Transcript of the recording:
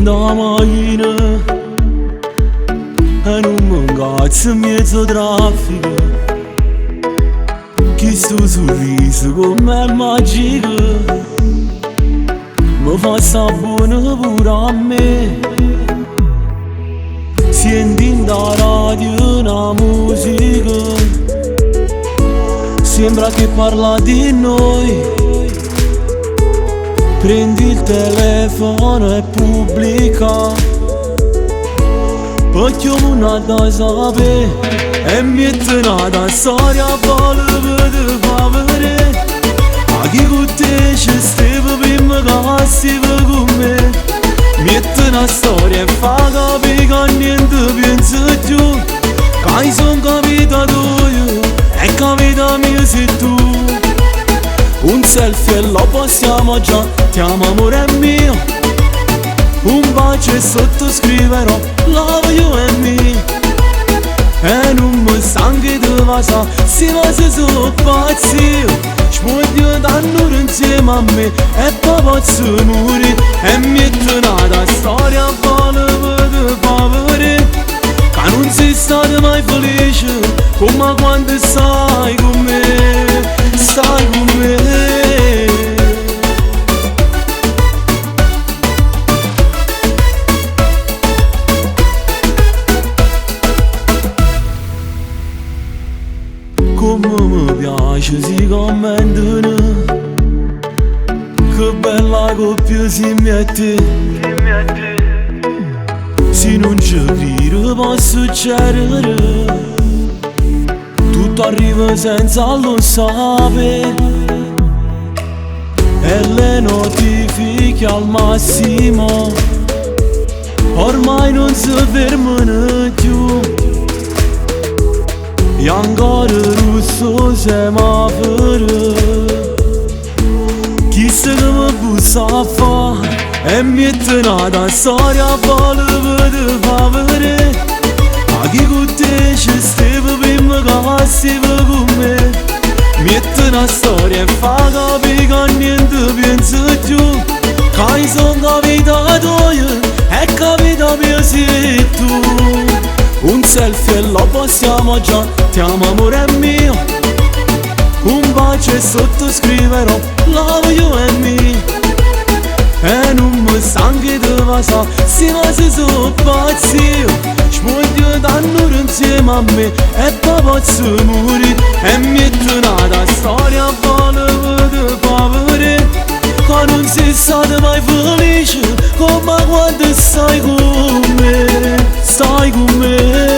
da macchina e non mi incazzo in mezzo traffico. Che sto sorriso come magico mi fa sta buona pure a me. Senti da radio una musica, sembra che parla di noi. Prendi il telefono e pubblica, perché non da sapere e mette una storia volevo di favore. A chi con te ci stava prima che stava con me, mette una storia e fa capire che niente pensa più, che sono capitato io e capita mia sei tu. Un selfie e lo postiamo già, ti amo amore mio. Un bacio e sottoscriverò love you and me. E non mi stanchi di vasa, si vasa sono pazzi. Spoglio d'annure insieme a me e poi posso morire. E metto una storia a volevo di favore, che non sei stato mai felice come quando stai con me, stai con me. Come mi piace si commentano, che bella coppia si mette. Se non ci credi può succedere, tutto arriva senza lo sapere. E le notifiche al massimo ormai non si fermano più. E ancora rosso semaforo, chissà che mi bussa a fare e mette una storia volevo di favore. A chi con te ci stava prima che stava con me, mette una storia e fa capire che niente pensa più, che sono capitato io e capita mia sei tu. Un selfie e lo postiamo già, ti amo amore mio. Un bacio e sottoscriverò love you and me. E non mi stanchi di vasa, si vasa sono pazzi. Spoglio d'annure insieme a me e poi posso morire. E metto una storia a volevo di favore, che non sei stato mai felice come quando stai con me, stai con me.